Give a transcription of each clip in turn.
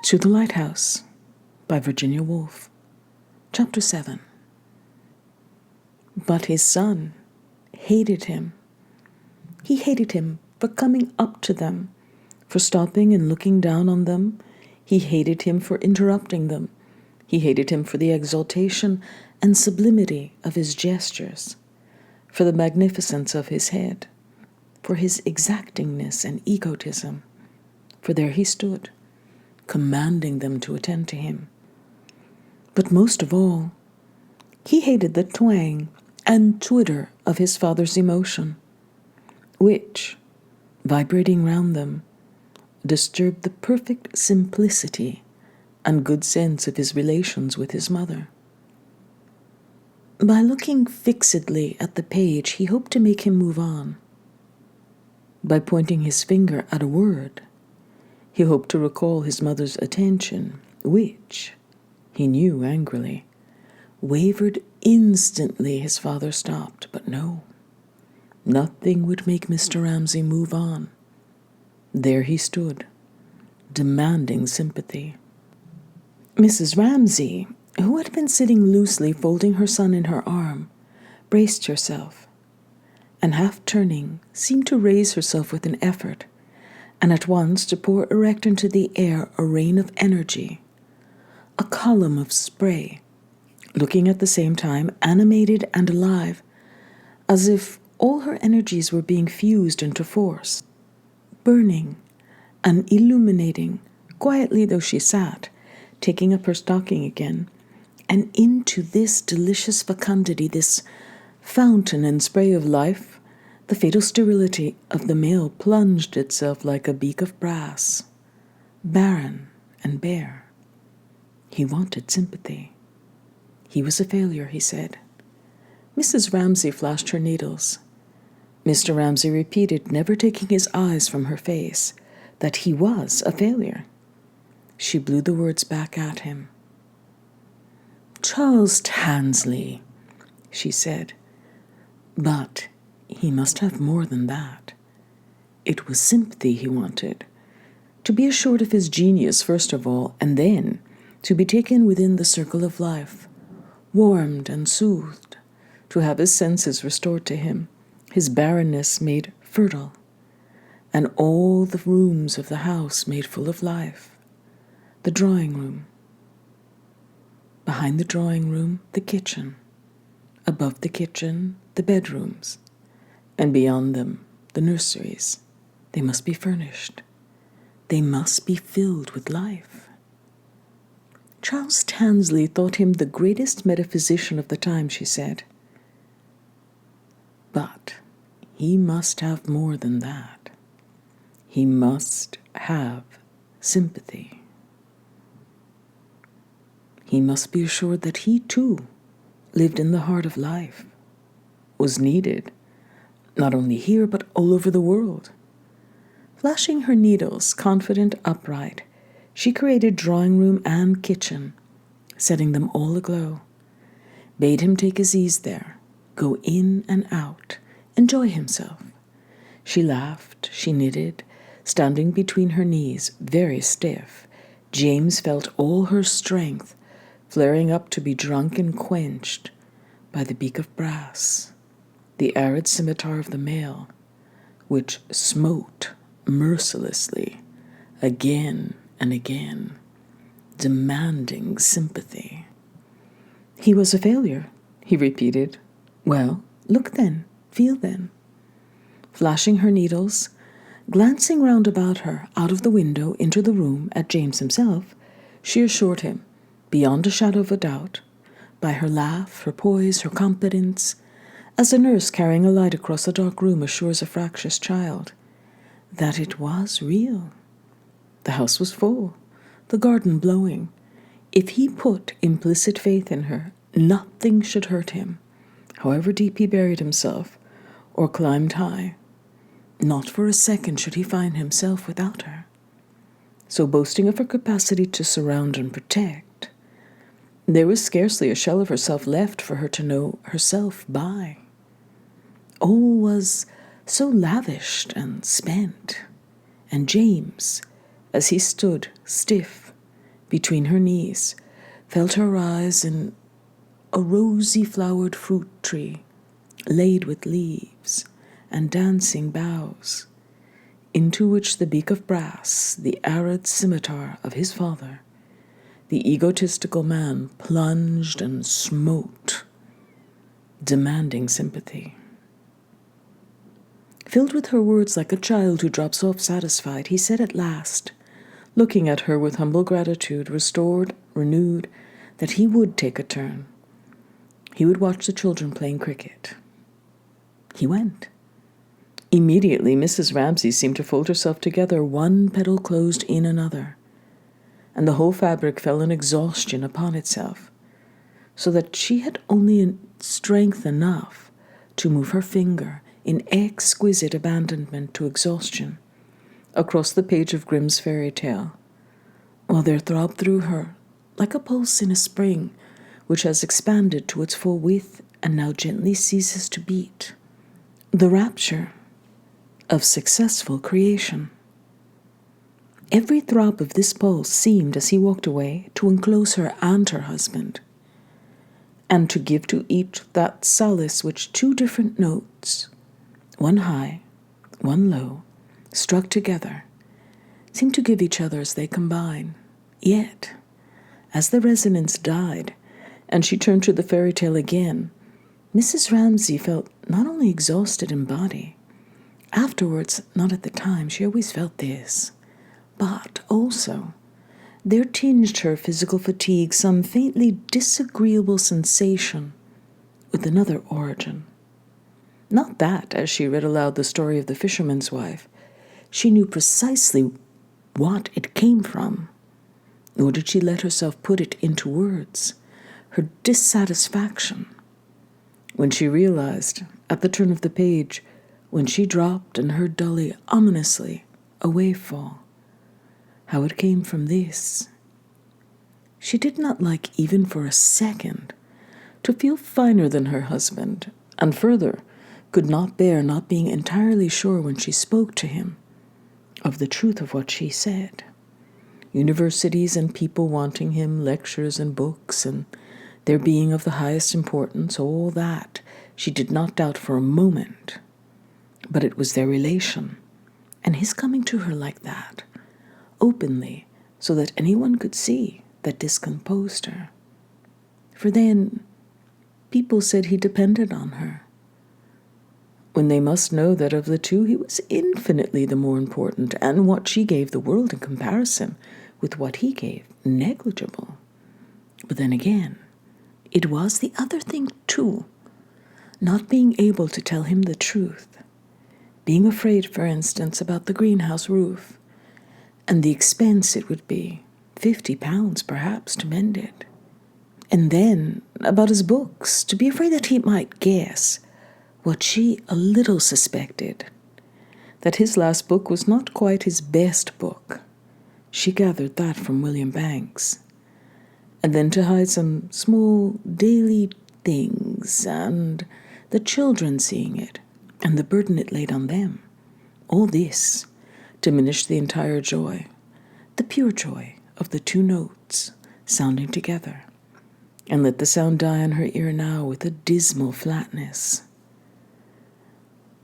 To the Lighthouse by Virginia Woolf. Chapter 7. But his son hated him. He hated him for coming up to them, for stopping and looking down on them. He hated him for interrupting them. He hated him for the exaltation and sublimity of his gestures, for the magnificence of his head, for his exactingness and egotism. For there he stood, commanding them to attend to him. But most of all, he hated the twang and twitter of his father's emotion, which, vibrating round them, disturbed the perfect simplicity and good sense of his relations with his mother. By looking fixedly at the page, he hoped to make him move on. By pointing his finger at a word, he hoped to recall his mother's attention, which, he knew angrily, wavered instantly his father stopped. But no, nothing would make Mr. Ramsay move on. There he stood, demanding sympathy. Mrs. Ramsay, who had been sitting loosely folding her son in her arm, braced herself, and half turning, seemed to raise herself with an effort, and at once to pour erect into the air a rain of energy, a column of spray, looking at the same time animated and alive, as if all her energies were being fused into force, burning and illuminating, quietly though she sat, taking up her stocking again, and into this delicious fecundity, this fountain and spray of life, the fatal sterility of the male plunged itself like a beak of brass, barren and bare. He wanted sympathy. He was a failure, he said. Mrs. Ramsay flashed her needles. Mr. Ramsay repeated, never taking his eyes from her face, that he was a failure. She blew the words back at him. Charles Tansley, she said, but he must have more than that. It was sympathy he wanted, to be assured of his genius first of all, and then to be taken within the circle of life, warmed and soothed, to have his senses restored to him, his barrenness made fertile, and all the rooms of the house made full of life. The drawing room. Behind the drawing room, the kitchen. Above the kitchen, the bedrooms. And beyond them, the nurseries. They must be furnished. They must be filled with life. Charles Tansley thought him the greatest metaphysician of the time, she said. But he must have more than that. He must have sympathy. He must be assured that he, too, lived in the heart of life, was needed, not only here, but all over the world. Flashing her needles, confident, upright, she created drawing room and kitchen, setting them all aglow, bade him take his ease there, go in and out, enjoy himself. She laughed, she knitted, standing between her knees, very stiff. James felt all her strength flaring up to be drunk and quenched by the beak of brass, the arid scimitar of the male, which smote mercilessly again and again, demanding sympathy. He was a failure, he repeated. Well, look then, feel then. Flashing her needles, glancing round about her, out of the window into the room at James himself, she assured him, beyond a shadow of a doubt, by her laugh, her poise, her competence, as a nurse carrying a light across a dark room assures a fractious child, that it was real. The house was full, the garden blowing. If he put implicit faith in her, nothing should hurt him, however deep he buried himself or climbed high. Not for a second should he find himself without her. So boasting of her capacity to surround and protect, there was scarcely a shell of herself left for her to know herself by. All was so lavished and spent, and James, as he stood stiff, between her knees, felt her rise in a rosy flowered fruit tree, laid with leaves and dancing boughs, into which the beak of brass, the arid scimitar of his father, the egotistical man, plunged and smote, demanding sympathy. Filled with her words like a child who drops off satisfied, he said at last, looking at her with humble gratitude, restored, renewed, that he would take a turn. He would watch the children playing cricket. He went. Immediately, Mrs. Ramsay seemed to fold herself together, one petal closed in another, and the whole fabric fell in exhaustion upon itself, so that she had only strength enough to move her finger in exquisite abandonment to exhaustion across the page of Grimm's fairy tale, while there throbbed through her, like a pulse in a spring which has expanded to its full width and now gently ceases to beat, the rapture of successful creation. Every throb of this pulse seemed, as he walked away, to enclose her and her husband, and to give to each that solace which two different notes, one high, one low, struck together, seem to give each other as they combine. Yet, as the resonance died, and she turned to the fairy tale again, Mrs. Ramsay felt not only exhausted in body, afterwards, not at the time, she always felt this, but also there tinged her physical fatigue some faintly disagreeable sensation with another origin. Not that, as she read aloud the story of the fisherman's wife, she knew precisely what it came from, nor did she let herself put it into words, her dissatisfaction, when she realized, at the turn of the page, when she dropped and heard dully, ominously, a wave fall, how it came from this. She did not like even for a second to feel finer than her husband, and further, could not bear not being entirely sure when she spoke to him of the truth of what she said. Universities and people wanting him, lectures and books, and their being of the highest importance, all that she did not doubt for a moment. But it was their relation, and his coming to her like that, openly, so that anyone could see, that discomposed her. For then, people said he depended on her, when they must know that of the two he was infinitely the more important, and what she gave the world in comparison with what he gave, negligible. But then again, it was the other thing too, not being able to tell him the truth, being afraid, for instance, about the greenhouse roof, and the expense it would be, £50 perhaps, to mend it. And then, about his books, to be afraid that he might guess what she a little suspected, that his last book was not quite his best book. She gathered that from William Banks. And then to hide some small daily things, and the children seeing it, and the burden it laid on them. All this diminished the entire joy, the pure joy of the two notes sounding together, and let the sound die on her ear now with a dismal flatness.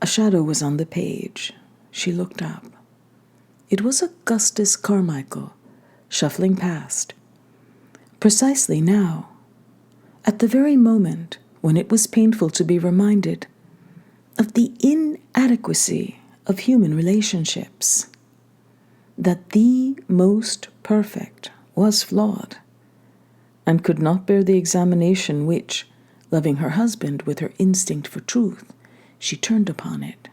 A shadow was on the page. She looked up. It was Augustus Carmichael, shuffling past. Precisely now, at the very moment when it was painful to be reminded of the inadequacy of human relationships, that the most perfect was flawed, and could not bear the examination which, loving her husband with her instinct for truth, she turned upon it.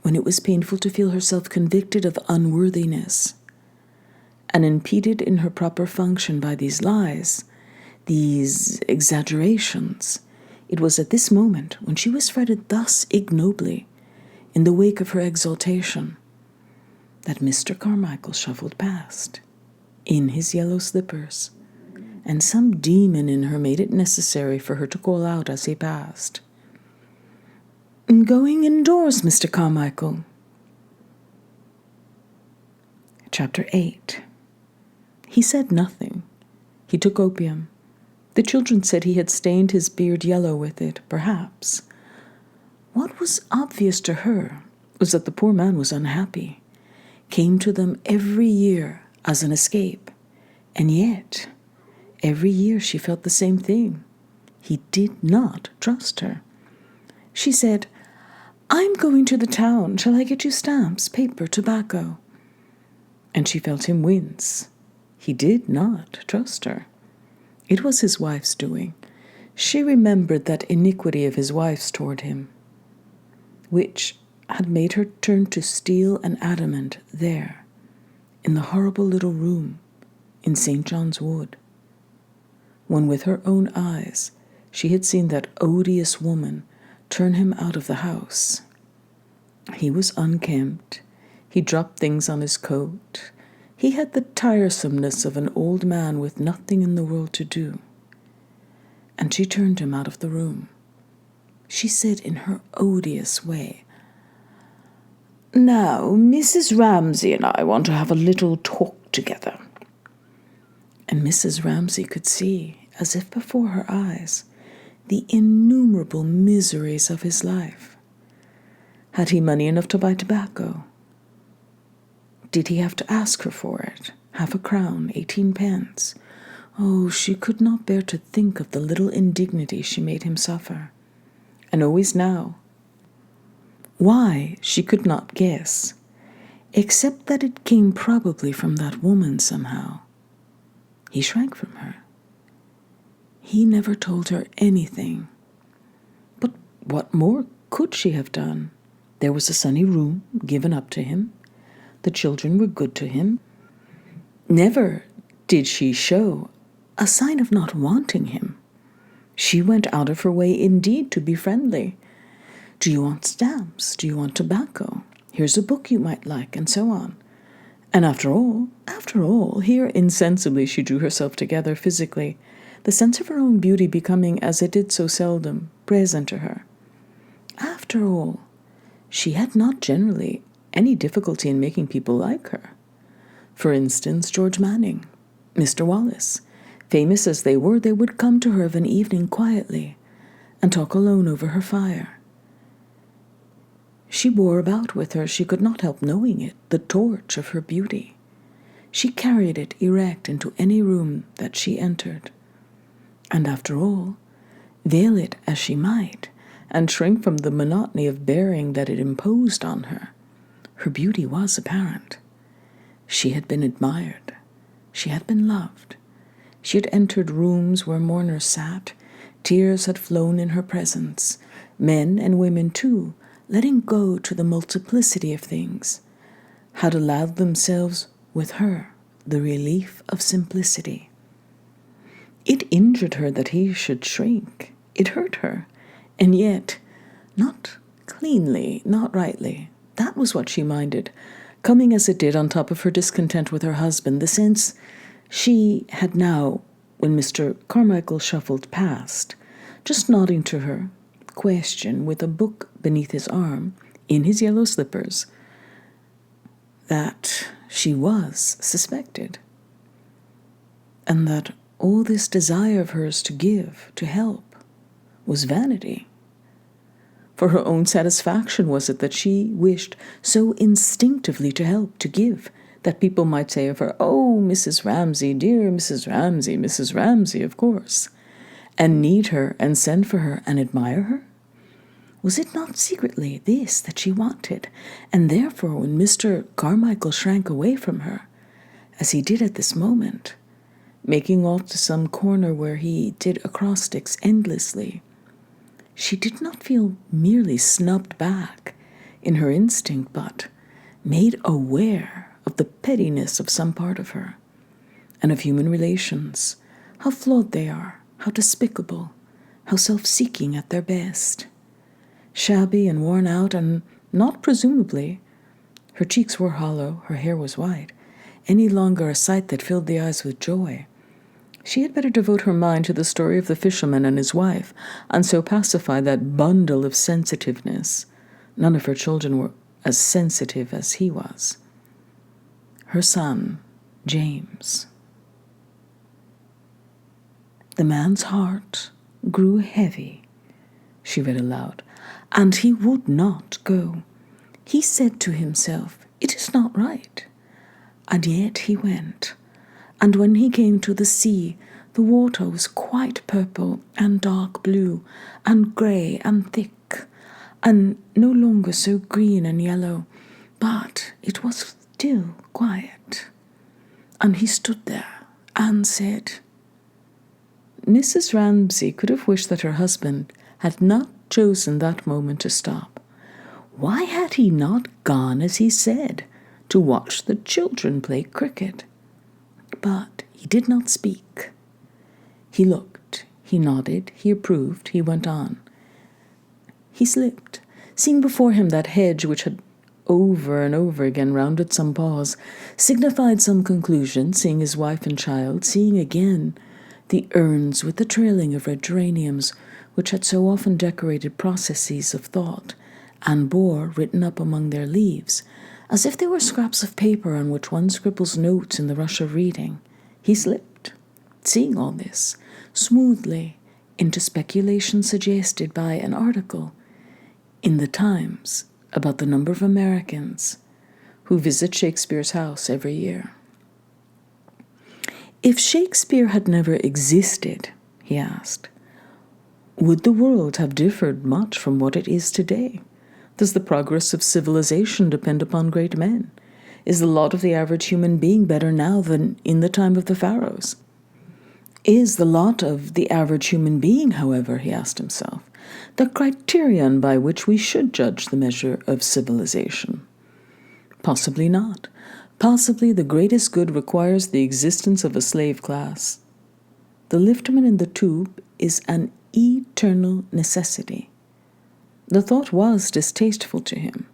When it was painful to feel herself convicted of unworthiness, and impeded in her proper function by these lies, these exaggerations, it was at this moment, when she was fretted thus ignobly, in the wake of her exaltation, that Mr. Carmichael shuffled past, in his yellow slippers, and some demon in her made it necessary for her to call out as he passed, "Going indoors, Mr. Carmichael." Chapter 8. He said nothing. He took opium. The children said he had stained his beard yellow with it, perhaps. What was obvious to her was that the poor man was unhappy, came to them every year as an escape, and yet every year she felt the same thing. He did not trust her. She said, "I'm going to the town. Shall I get you stamps, paper, tobacco?" And she felt him wince. He did not trust her. It was his wife's doing. She remembered that iniquity of his wife's toward him, which had made her turn to steel and adamant there, in the horrible little room in St. John's Wood, when with her own eyes she had seen that odious woman turn him out of the house. He was unkempt. He dropped things on his coat. He had the tiresomeness of an old man with nothing in the world to do. And she turned him out of the room. She said in her odious way, "Now, Mrs. Ramsay and I want to have a little talk together." And Mrs. Ramsay could see, as if before her eyes, the innumerable miseries of his life. Had he money enough to buy tobacco? Did he have to ask her for it? Half a crown, 18 pence. Oh, she could not bear to think of the little indignity she made him suffer. And always now. Why, she could not guess, except that it came probably from that woman somehow. He shrank from her. He never told her anything. But what more could she have done? There was a sunny room given up to him. The children were good to him. Never did she show a sign of not wanting him. She went out of her way indeed to be friendly. "Do you want stamps? Do you want tobacco? Here's a book you might like," and so on. And after all, here insensibly she drew herself together physically, the sense of her own beauty becoming, as it did so seldom, present to her. After all, she had not generally any difficulty in making people like her. For instance, George Manning, Mr. Wallace. Famous as they were, they would come to her of an evening quietly and talk alone over her fire. She bore about with her, she could not help knowing it, the torch of her beauty. She carried it erect into any room that she entered. And after all, veil it as she might, and shrink from the monotony of bearing that it imposed on her, her beauty was apparent. She had been admired. She had been loved. She had entered rooms where mourners sat. Tears had flown in her presence. Men and women, too, letting go to the multiplicity of things, had allowed themselves with her the relief of simplicity. It injured her that he should shrink. It hurt her. And yet, not cleanly, not rightly. That was what she minded, coming as it did on top of her discontent with her husband, the sense she had now, when Mr. Carmichael shuffled past, just nodding to her, question with a book beneath his arm, in his yellow slippers, that she was suspected, and that all this desire of hers to give, to help, was vanity. For her own satisfaction was it that she wished so instinctively to help, to give, that people might say of her, "Oh, Mrs. Ramsay, dear Mrs. Ramsay, of course," and need her and send for her and admire her? Was it not secretly this that she wanted? And therefore, when Mr. Carmichael shrank away from her, as he did at this moment, making off to some corner where he did acrostics endlessly, she did not feel merely snubbed back in her instinct, but made aware of the pettiness of some part of her, and of human relations, how flawed they are, how despicable, how self-seeking at their best. Shabby and worn out, and not presumably, her cheeks were hollow, her hair was white, any longer a sight that filled the eyes with joy. She had better devote her mind to the story of the fisherman and his wife, and so pacify that bundle of sensitiveness. None of her children were as sensitive as he was. Her son, James, The man's heart grew heavy, she read aloud, and he would not go. He said to himself, "It is not right." And yet he went. And when he came to the sea, the water was quite purple and dark blue and grey and thick, and no longer so green and yellow, but it was still quiet. And he stood there and said, Mrs. Ramsay could have wished that her husband had not chosen that moment to stop. Why had he not gone, as he said, to watch the children play cricket? But he did not speak. He looked, he nodded, he approved, he went on. He slipped, seeing before him that hedge which had over and over again rounded some pause, signified some conclusion, seeing his wife and child, seeing again the urns with the trailing of red geraniums which had so often decorated processes of thought, and bore, written up among their leaves, as if they were scraps of paper on which one scribbles notes in the rush of reading. He slipped, seeing all this, smoothly into speculation suggested by an article in the Times about the number of Americans who visit Shakespeare's house every year. If Shakespeare had never existed, he asked, would the world have differed much from what it is today? Does the progress of civilization depend upon great men? Is the lot of the average human being better now than in the time of the pharaohs? Is the lot of the average human being, however, he asked himself, the criterion by which we should judge the measure of civilization? Possibly not. Possibly the greatest good requires the existence of a slave class. The liftman in the tube is an eternal necessity. The thought was distasteful to him.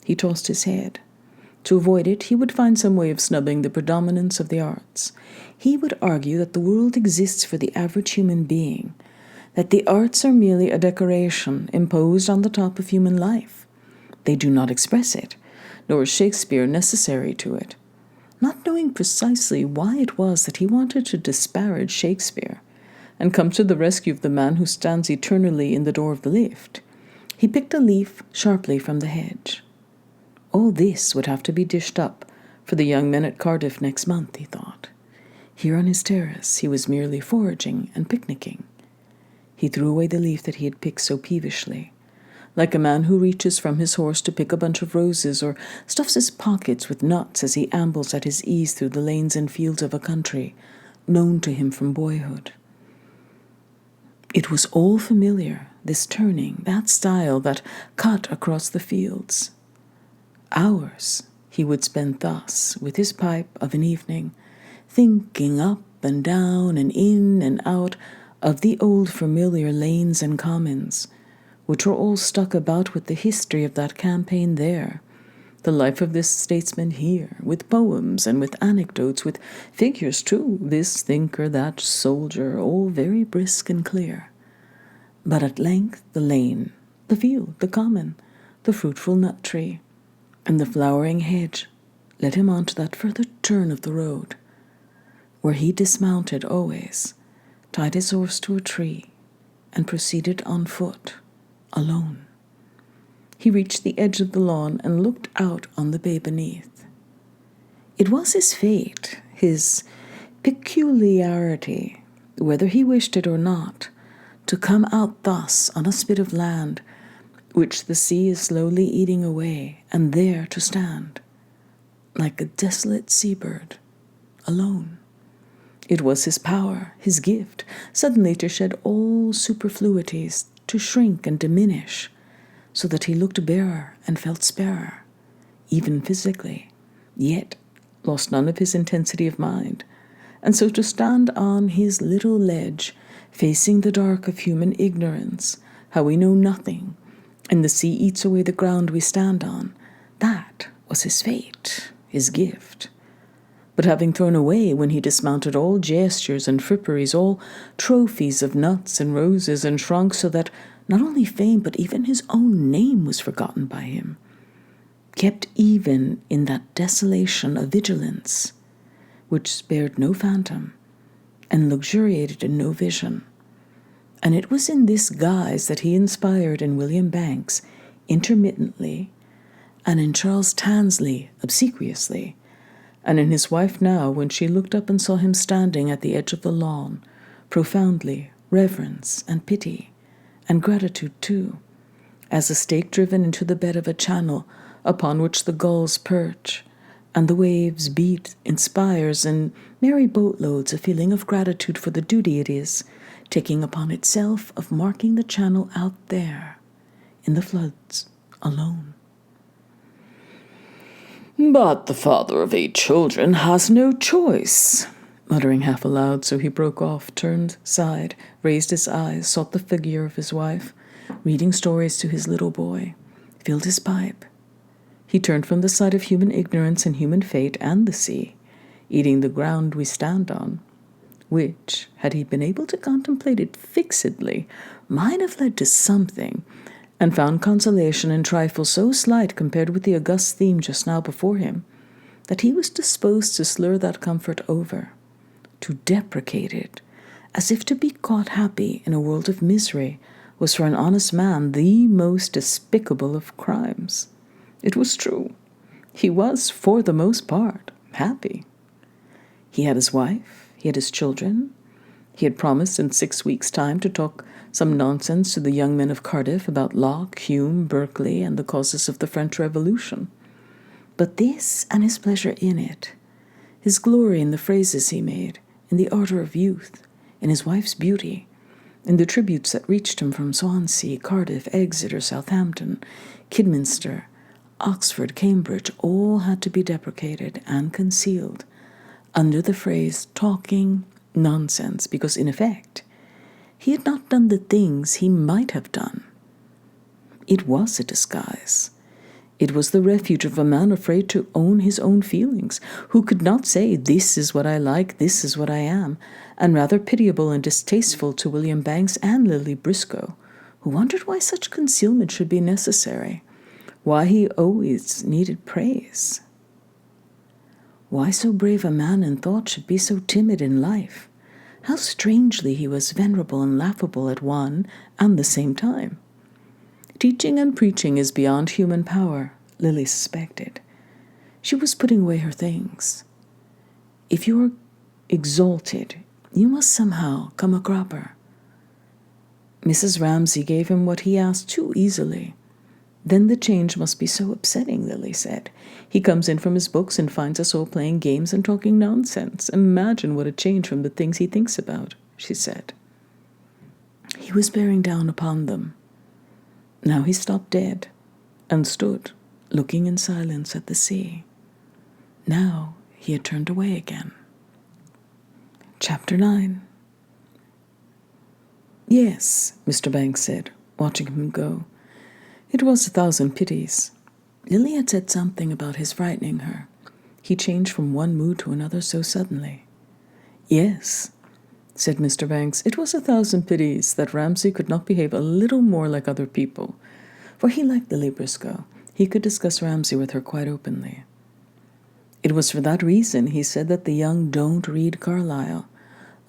He tossed his head. To avoid it, he would find some way of snubbing the predominance of the arts. He would argue that the world exists for the average human being, that the arts are merely a decoration imposed on the top of human life. They do not express it, nor is Shakespeare necessary to it. Not knowing precisely why it was that he wanted to disparage Shakespeare and come to the rescue of the man who stands eternally in the door of the lift, he picked a leaf sharply from the hedge. All this would have to be dished up for the young men at Cardiff next month, he thought. Here on his terrace he was merely foraging and picnicking. He threw away the leaf that he had picked so peevishly, like a man who reaches from his horse to pick a bunch of roses or stuffs his pockets with nuts as he ambles at his ease through the lanes and fields of a country known to him from boyhood. It was all familiar, this turning, that style, that cut across the fields. Hours he would spend thus, with his pipe of an evening, thinking up and down and in and out of the old familiar lanes and commons, which were all stuck about with the history of that campaign there, the life of this statesman here, with poems and with anecdotes, with figures too, this thinker, that soldier, all very brisk and clear. But at length the lane, the field, the common, the fruitful nut tree, and the flowering hedge led him on to that further turn of the road, where he dismounted always, tied his horse to a tree, and proceeded on foot, alone. He reached the edge of the lawn and looked out on the bay beneath. It was his fate, his peculiarity, whether he wished it or not, to come out thus on a spit of land which the sea is slowly eating away, and there to stand, like a desolate seabird, alone. It was his power, his gift, suddenly to shed all superfluities, to shrink and diminish, so that he looked barer and felt sparer, even physically, yet lost none of his intensity of mind, and so to stand on his little ledge, facing the dark of human ignorance, how we know nothing, and the sea eats away the ground we stand on, that was his fate, his gift. But having thrown away, when he dismounted, all gestures and fripperies, all trophies of nuts and roses, and shrunk so that not only fame but even his own name was forgotten by him, kept even in that desolation of vigilance which spared no phantom, and luxuriated in no vision. And it was in this guise that he inspired in William Banks intermittently, and in Charles Tansley obsequiously, and in his wife now when she looked up and saw him standing at the edge of the lawn, profoundly reverence and pity, and gratitude too, as a stake driven into the bed of a channel upon which the gulls perch, and the waves beat, inspires in merry boatloads a feeling of gratitude for the duty it is taking upon itself of marking the channel out there, in the floods, alone. "But the father of 8 children has no choice," muttering half aloud, so he broke off, turned, sighed, raised his eyes, sought the figure of his wife, reading stories to his little boy, filled his pipe. He turned from the side of human ignorance and human fate and the sea, eating the ground we stand on, which, had he been able to contemplate it fixedly, might have led to something, and found consolation in trifles so slight compared with the august theme just now before him, that he was disposed to slur that comfort over, to deprecate it, as if to be caught happy in a world of misery was for an honest man the most despicable of crimes. It was true. He was, for the most part, happy. He had his wife, he had his children. He had promised in 6 weeks' time to talk some nonsense to the young men of Cardiff about Locke, Hume, Berkeley, and the causes of the French Revolution. But this and his pleasure in it, his glory in the phrases he made, in the ardor of youth, in his wife's beauty, in the tributes that reached him from Swansea, Cardiff, Exeter, Southampton, Kidminster, Oxford, Cambridge, all had to be deprecated and concealed under the phrase talking nonsense, because in effect he had not done the things he might have done. It was a disguise. It was the refuge of a man afraid to own his own feelings, who could not say, "This is what I like, this is what I am," and rather pitiable and distasteful to William Banks and Lily Briscoe, who wondered why such concealment should be necessary, why he always needed praise. Why so brave a man in thought should be so timid in life? How strangely he was venerable and laughable at one and the same time. Teaching and preaching is beyond human power, Lily suspected. She was putting away her things. If you are exalted, you must somehow come a cropper. Mrs. Ramsay gave him what he asked too easily. Then the change must be so upsetting, Lily said. He comes in from his books and finds us all playing games and talking nonsense. Imagine what a change from the things he thinks about, she said. He was bearing down upon them. Now he stopped dead and stood, looking in silence at the sea. Now he had turned away again. Chapter 9. Yes, Mr. Banks said, watching him go. It was 1,000 pities. Lily had said something about his frightening her. He changed from one mood to another so suddenly. Yes, said Mr. Banks, it was 1,000 pities that Ramsay could not behave a little more like other people, for he liked Lily Briscoe. He could discuss Ramsay with her quite openly. It was for that reason, he said, that the young don't read Carlyle.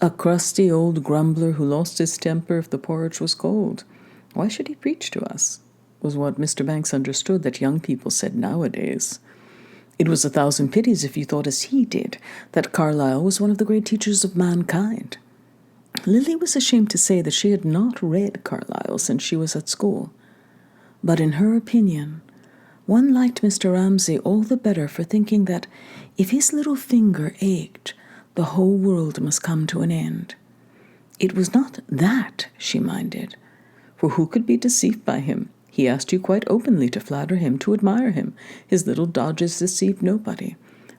A crusty old grumbler who lost his temper if the porridge was cold. Why should he preach to us? Was what Mr. Banks understood that young people said nowadays. It was 1,000 pities, if you thought as he did, that Carlyle was one of the great teachers of mankind. Lily was ashamed to say that she had not read Carlyle since she was at school. But in her opinion, one liked Mr. Ramsay all the better for thinking that if his little finger ached, the whole world must come to an end. It was not that she minded, for who could be deceived by him? He asked you quite openly to flatter him, to admire him. His little dodges deceived nobody.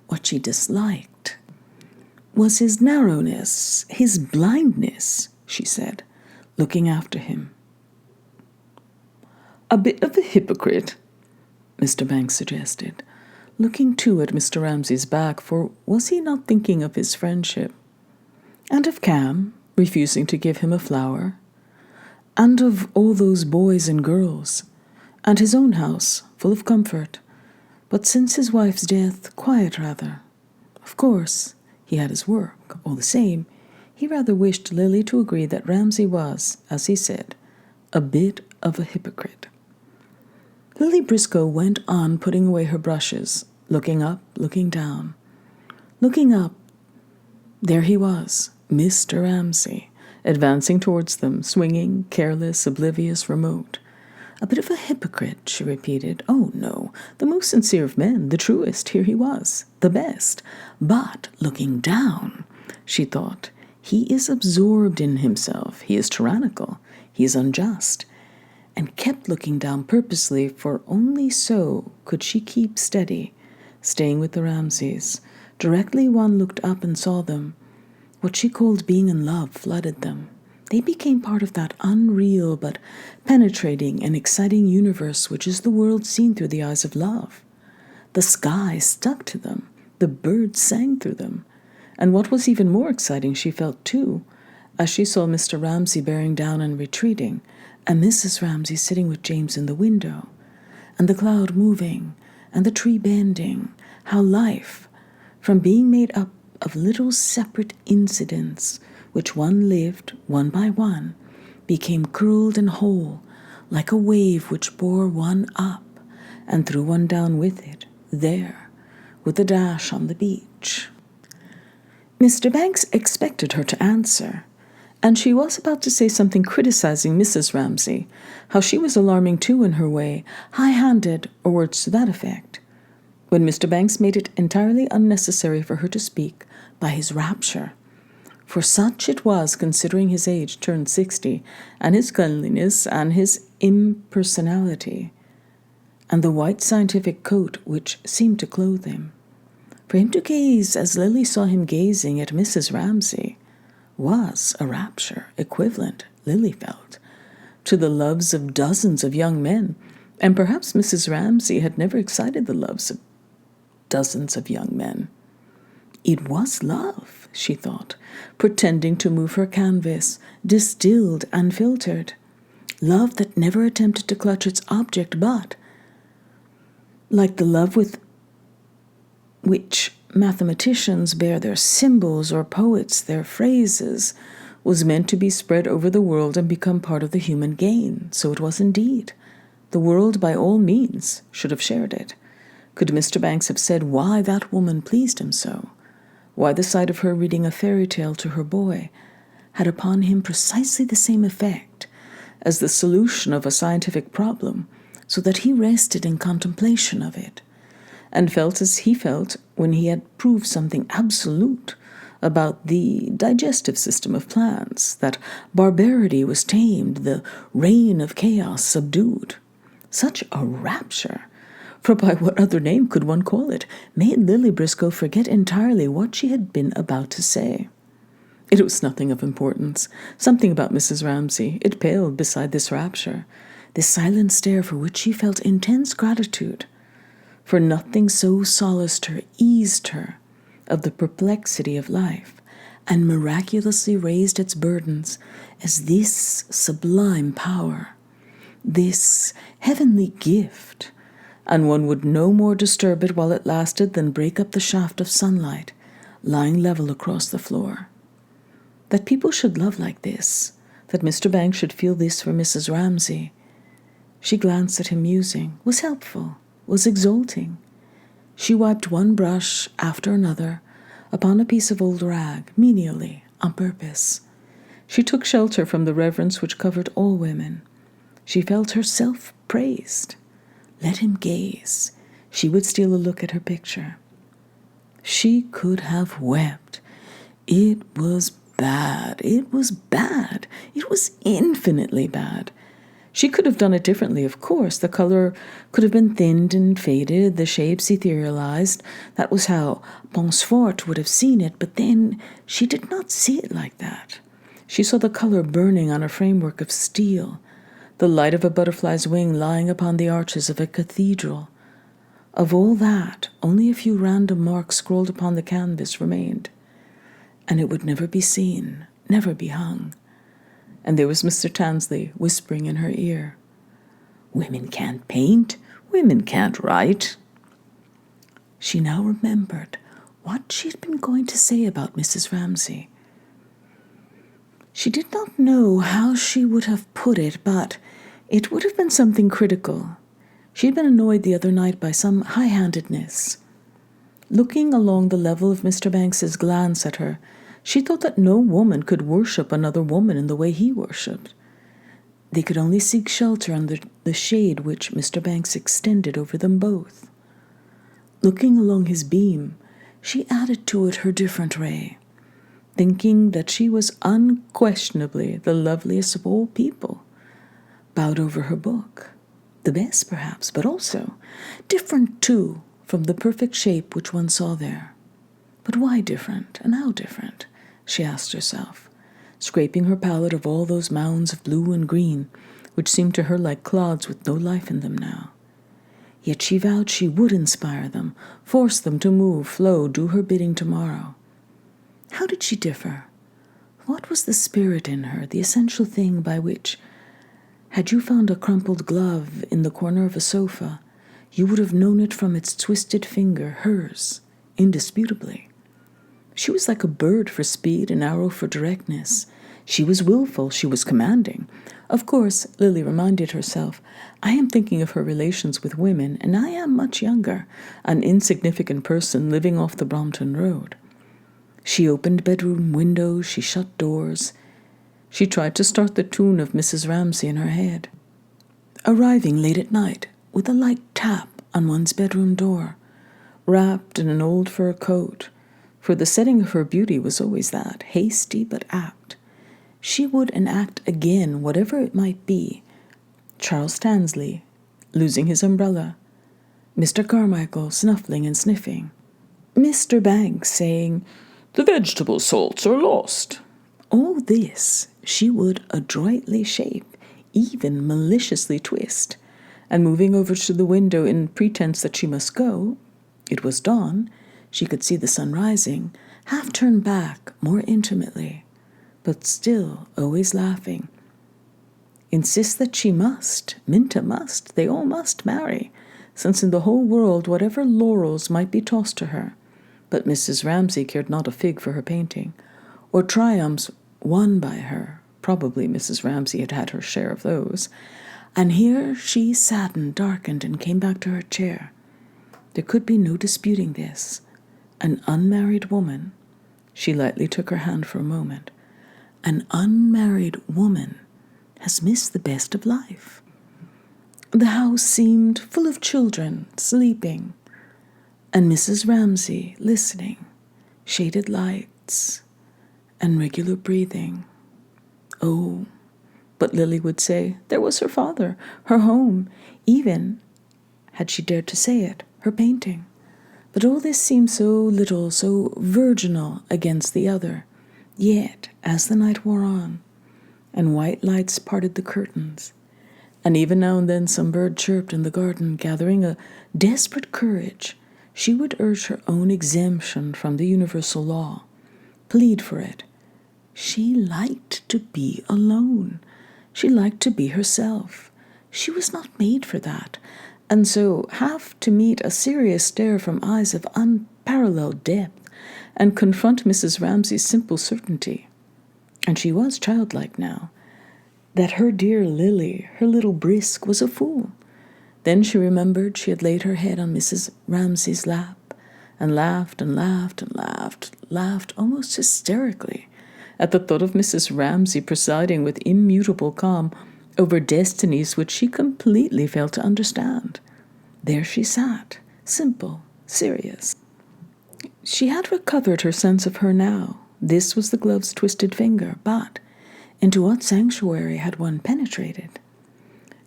What she disliked was his narrowness, his blindness, she said, looking after him. A bit of a hypocrite, Mr. Banks suggested, looking too at Mr. Ramsay's back, for was he not thinking of his friendship? And of Cam, refusing to give him a flower? And of all those boys and girls, and his own house, full of comfort, but since his wife's death, quiet rather. Of course, he had his work, all the same. He rather wished Lily to agree that Ramsay was, as he said, a bit of a hypocrite. Lily Briscoe went on putting away her brushes, looking up, looking down. Looking up, there he was, Mr. Ramsay, advancing towards them, swinging, careless, oblivious, remote. A bit of a hypocrite, she repeated. Oh, no, the most sincere of men, the truest, here he was, the best. But looking down, she thought, he is absorbed in himself, he is tyrannical, he is unjust, and kept looking down purposely, for only so could she keep steady, staying with the Ramsays. Directly one looked up and saw them, what she called being in love flooded them. They became part of that unreal but penetrating and exciting universe which is the world seen through the eyes of love. The sky stuck to them, the birds sang through them, and what was even more exciting she felt too, as she saw Mr. Ramsay bearing down and retreating, and Mrs. Ramsay sitting with James in the window, and the cloud moving, and the tree bending, how life, from being made up of little separate incidents, which one lived, one by one, became curled and whole, like a wave which bore one up, and threw one down with it, there, with a dash on the beach. Mr. Banks expected her to answer, and she was about to say something criticizing Mrs. Ramsay, how she was alarming too in her way, high-handed, or words to that effect, when Mr. Banks made it entirely unnecessary for her to speak by his rapture. For such it was, considering his age turned 60, and his cleanliness, and his impersonality, and the white scientific coat which seemed to clothe him. For him to gaze as Lily saw him gazing at Mrs. Ramsay was a rapture equivalent, Lily felt, to the loves of dozens of young men, and perhaps Mrs. Ramsay had never excited the loves of dozens of young men. It was love, she thought, pretending to move her canvas, distilled and filtered. Love that never attempted to clutch its object, but, like the love with which mathematicians bear their symbols or poets their phrases, was meant to be spread over the world and become part of the human gain. So it was indeed. The world, by all means, should have shared it. Could Mr. Banks have said why that woman pleased him so? Why the sight of her reading a fairy tale to her boy had upon him precisely the same effect as the solution of a scientific problem, so that he rested in contemplation of it, and felt as he felt when he had proved something absolute about the digestive system of plants, that barbarity was tamed, the reign of chaos subdued. Such a rapture, for by what other name could one call it, made Lily Briscoe forget entirely what she had been about to say. It was nothing of importance, something about Mrs. Ramsay. It paled beside this rapture, this silent stare for which she felt intense gratitude, for nothing so solaced her, eased her of the perplexity of life, and miraculously raised its burdens as this sublime power, this heavenly gift, and one would no more disturb it while it lasted than break up the shaft of sunlight lying level across the floor. That people should love like this, that Mr. Banks should feel this for Mrs. Ramsay, she glanced at him musing, was helpful, was exalting. She wiped one brush after another upon a piece of old rag, menially, on purpose. She took shelter from the reverence which covered all women. She felt herself praised. Let him gaze. She would steal a look at her picture. She could have wept. It was bad. It was bad. It was infinitely bad. She could have done it differently, of course. The color could have been thinned and faded, the shapes etherealized. That was how Ponsfort would have seen it, but then she did not see it like that. She saw the color burning on a framework of steel, the light of a butterfly's wing lying upon the arches of a cathedral. Of all that, only a few random marks scrawled upon the canvas remained, and it would never be seen, never be hung. And there was Mr. Tansley whispering in her ear, "Women can't paint, women can't write." She now remembered what she had been going to say about Mrs. Ramsay. She did not know how she would have put it, but it would have been something critical. She had been annoyed the other night by some high-handedness. Looking along the level of Mr. Banks's glance at her, she thought that no woman could worship another woman in the way he worshipped. They could only seek shelter under the shade which Mr. Banks extended over them both. Looking along his beam, she added to it her different ray, thinking that she was unquestionably the loveliest of all people, bowed over her book, the best perhaps, but also different too from the perfect shape which one saw there. But why different, and how different? She asked herself, scraping her palette of all those mounds of blue and green, which seemed to her like clods with no life in them now. Yet she vowed she would inspire them, force them to move, flow, do her bidding tomorrow. How did she differ? What was the spirit in her, the essential thing by which, had you found a crumpled glove in the corner of a sofa, you would have known it from its twisted finger, hers, indisputably. She was like a bird for speed, an arrow for directness. She was willful, she was commanding. Of course, Lily reminded herself, I am thinking of her relations with women, and I am much younger, an insignificant person living off the Brompton Road. She opened bedroom windows, she shut doors. She tried to start the tune of Mrs. Ramsay in her head. Arriving late at night, with a light tap on one's bedroom door, wrapped in an old fur coat, for the setting of her beauty was always that, hasty but apt. She would enact again whatever it might be. Charles Tansley, losing his umbrella, Mr. Carmichael snuffling and sniffing, Mr. Banks saying, "The vegetable salts are lost." All this she would adroitly shape, even maliciously twist, and moving over to the window in pretense that she must go, it was dawn, she could see the sun rising, half turn back more intimately, but still always laughing. Insist that she must, Minta must, they all must marry, since in the whole world whatever laurels might be tossed to her, but Mrs. Ramsay cared not a fig for her painting, or triumphs won by her. Probably Mrs. Ramsay had had her share of those. And here she saddened, darkened, and came back to her chair. There could be no disputing this. An unmarried woman, she lightly took her hand for a moment, an unmarried woman has missed the best of life. The house seemed full of children, sleeping, and Mrs. Ramsay listening, shaded lights, and regular breathing. Oh, but Lily would say, there was her father, her home, even, had she dared to say it, her painting. But all this seemed so little, so virginal against the other. Yet, as the night wore on, and white lights parted the curtains, and even now and then some bird chirped in the garden, gathering a desperate courage, she would urge her own exemption from the universal law, plead for it. She liked to be alone. She liked to be herself. She was not made for that, and so have to meet a serious stare from eyes of unparalleled depth, and confront Mrs. Ramsay's simple certainty. And she was childlike now, that her dear Lily, her little brisk, was a fool. Then she remembered she had laid her head on Mrs. Ramsay's lap, and laughed and laughed and laughed almost hysterically, at the thought of Mrs. Ramsay presiding with immutable calm over destinies which she completely failed to understand. There she sat, simple, serious. She had recovered her sense of her now. This was the glove's twisted finger, but into what sanctuary had one penetrated?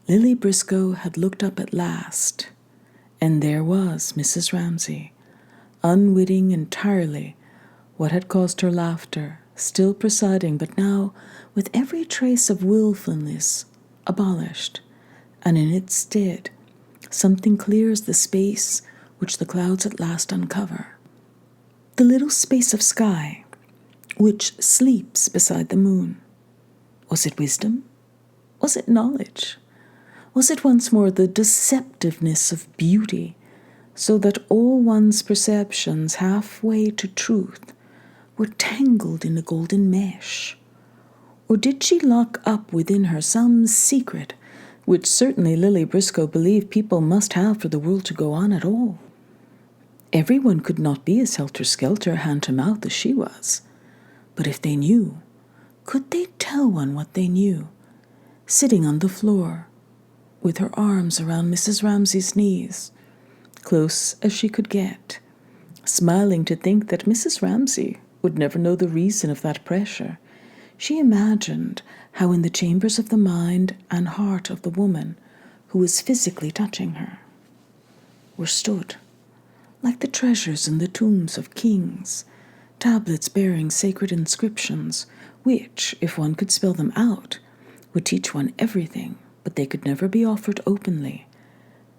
Lily Briscoe had looked up at last, and there was Mrs. Ramsay, unwitting entirely what had caused her laughter, still presiding, but now with every trace of willfulness abolished, and in its stead something clear as the space which the clouds at last uncover. The little space of sky which sleeps beside the moon. Was it wisdom? Was it knowledge? Was it once more the deceptiveness of beauty, so that all one's perceptions halfway to truth were tangled in a golden mesh? Or did she lock up within her some secret, which certainly Lily Briscoe believed people must have for the world to go on at all? Everyone could not be as helter-skelter, hand-to-mouth as she was. But if they knew, could they tell one what they knew? Sitting on the floor, with her arms around Mrs. Ramsay's knees, close as she could get, smiling to think that Mrs. Ramsay would never know the reason of that pressure, she imagined how in the chambers of the mind and heart of the woman who was physically touching her were stood, like the treasures in the tombs of kings, tablets bearing sacred inscriptions, which, if one could spell them out, would teach one everything, but they could never be offered openly,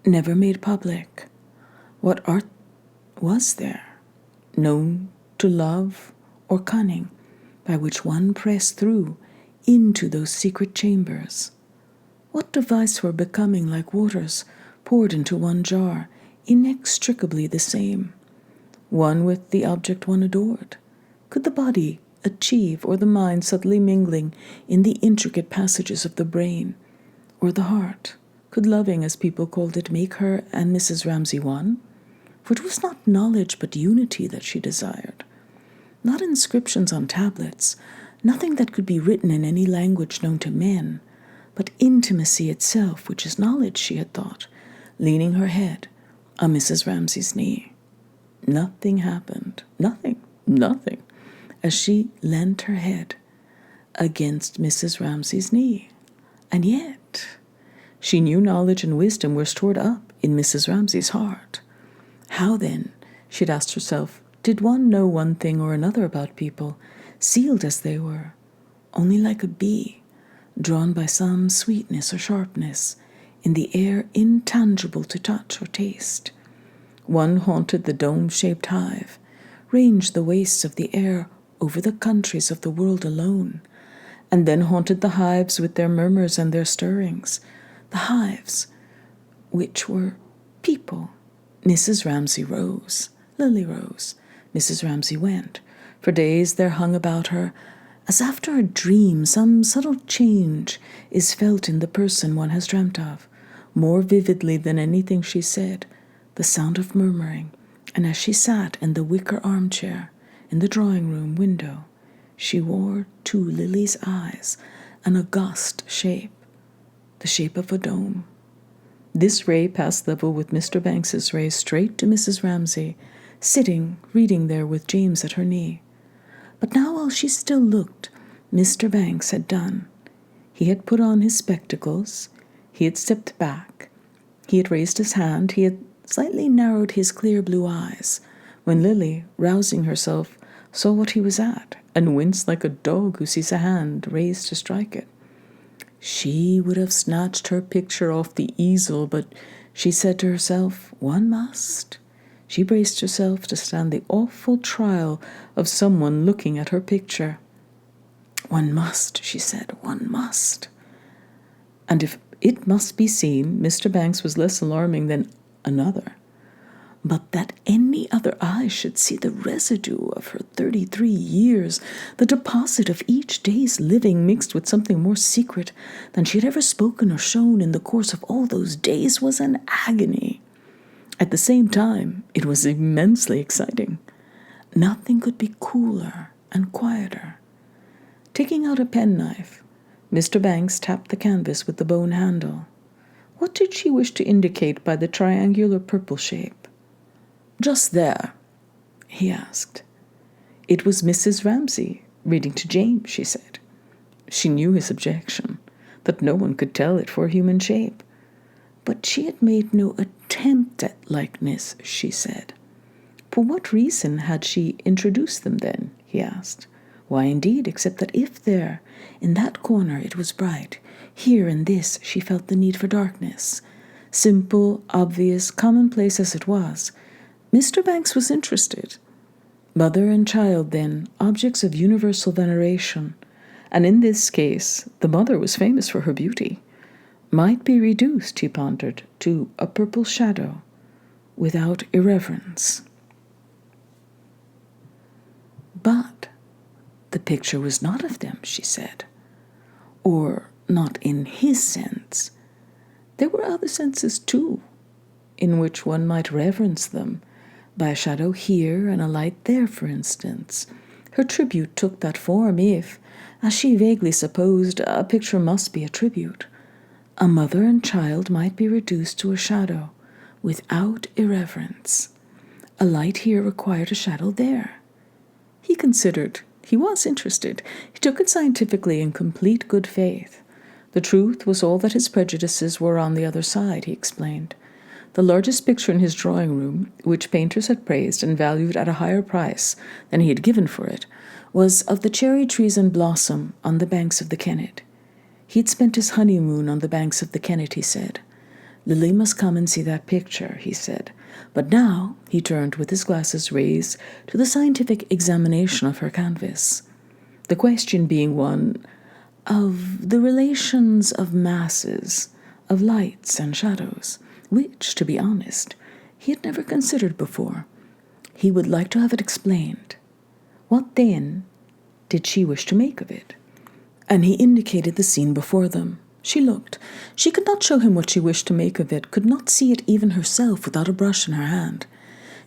never made public. What art was there, known to love or cunning, by which one pressed through into those secret chambers? What device were becoming like waters poured into one jar, inextricably the same, one with the object one adored? Could the body achieve, or the mind subtly mingling in the intricate passages of the brain, or the heart, could loving, as people called it, make her and Mrs. Ramsay one? For it was not knowledge but unity that she desired. Not inscriptions on tablets, nothing that could be written in any language known to men, but intimacy itself, which is knowledge, she had thought, leaning her head on Mrs. Ramsay's knee. Nothing happened, nothing, as she leant her head against Mrs. Ramsay's knee. And yet, she knew knowledge and wisdom were stored up in Mrs. Ramsay's heart. How then, she'd asked herself, did one know one thing or another about people, sealed as they were, only like a bee, drawn by some sweetness or sharpness, in the air intangible to touch or taste? One haunted the dome-shaped hive, ranged the wastes of the air over the countries of the world alone, and then haunted the hives with their murmurs and their stirrings, the hives which were people. Mrs. Ramsay rose, Lily rose, Mrs. Ramsay went. For days there hung about her, as after a dream, some subtle change is felt in the person one has dreamt of, more vividly than anything she said, the sound of murmuring. And as she sat in the wicker armchair in the drawing-room window, she wore to Lily's eyes an august shape, the shape of a dome. This ray passed level with Mr. Banks's ray straight to Mrs. Ramsay, sitting, reading there with James at her knee. But now, while she still looked, Mr. Banks had done. He had put on his spectacles, he had stepped back, he had raised his hand, he had slightly narrowed his clear blue eyes, when Lily, rousing herself, saw what he was at, and winced like a dog who sees a hand raised to strike it. She would have snatched her picture off the easel, but she said to herself, one must. She braced herself to stand the awful trial of someone looking at her picture. One must, she said, one must. And if it must be seen, Mr. Banks was less alarming than another. But that any other eye should see the residue of her 33 years, the deposit of each day's living mixed with something more secret than she had ever spoken or shown in the course of all those days, was an agony. At the same time, it was immensely exciting. Nothing could be cooler and quieter. Taking out a penknife, Mr. Banks tapped the canvas with the bone handle. What did she wish to indicate by the triangular purple shape? Just there, he asked. It was Mrs. Ramsay, reading to James, she said. She knew his objection, that no one could tell it for a human shape. But she had made no attempt at likeness, she said. For what reason had she introduced them then, he asked. Why indeed, except that if there, in that corner, it was bright, here in this she felt the need for darkness. Simple, obvious, commonplace as it was, Mr. Banks was interested. Mother and child, then, objects of universal veneration, and in this case the mother was famous for her beauty, might be reduced, he pondered, to a purple shadow, without irreverence. But the picture was not of them, she said. Or not in his sense. There were other senses too, in which one might reverence them, by a shadow here and a light there, for instance. Her tribute took that form if, as she vaguely supposed, a picture must be a tribute. A mother and child might be reduced to a shadow, without irreverence. A light here required a shadow there. He considered. He was interested. He took it scientifically in complete good faith. The truth was all that his prejudices were on the other side, he explained. The largest picture in his drawing room, which painters had praised and valued at a higher price than he had given for it, was of the cherry trees in blossom on the banks of the Kennet. He had spent his honeymoon on the banks of the Kennet, he said. Lily must come and see that picture, he said. But now he turned with his glasses raised to the scientific examination of her canvas. The question being one of the relations of masses, of lights and shadows, which, to be honest, he had never considered before. He would like to have it explained. What, then, did she wish to make of it? And he indicated the scene before them. She looked. She could not show him what she wished to make of it, could not see it even herself without a brush in her hand.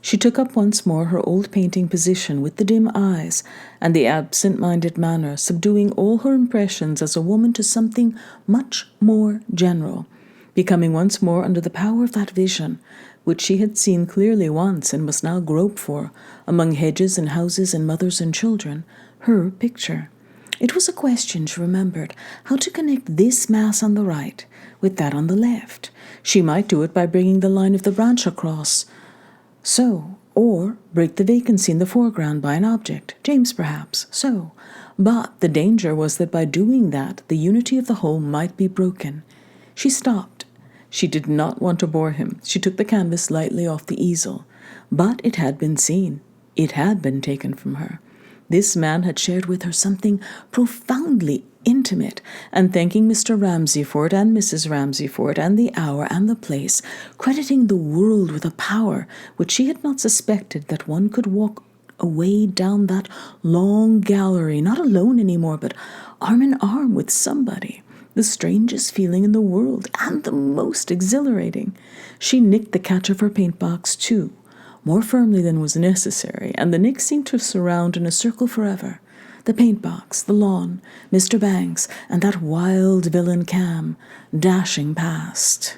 She took up once more her old painting position with the dim eyes and the absent-minded manner, subduing all her impressions as a woman to something much more general, becoming once more under the power of that vision, which she had seen clearly once and must now grope for, among hedges and houses and mothers and children, her picture. It was a question, she remembered, how to connect this mass on the right with that on the left. She might do it by bringing the line of the branch across, so, or break the vacancy in the foreground by an object, James perhaps, so. But the danger was that by doing that, the unity of the whole might be broken. She stopped. She did not want to bore him. She took the canvas lightly off the easel. But it had been seen. It had been taken from her. This man had shared with her something profoundly intimate, and thanking Mr. Ramsay for it and Mrs. Ramsay for it and the hour and the place, crediting the world with a power which she had not suspected, that one could walk away down that long gallery, not alone any more, but arm in arm with somebody. The strangest feeling in the world, and the most exhilarating. She nicked the catch of her paint-box, too, more firmly than was necessary, and the nick seemed to surround in a circle forever. The paint-box, the lawn, Mr. Banks, and that wild villain Cam, dashing past.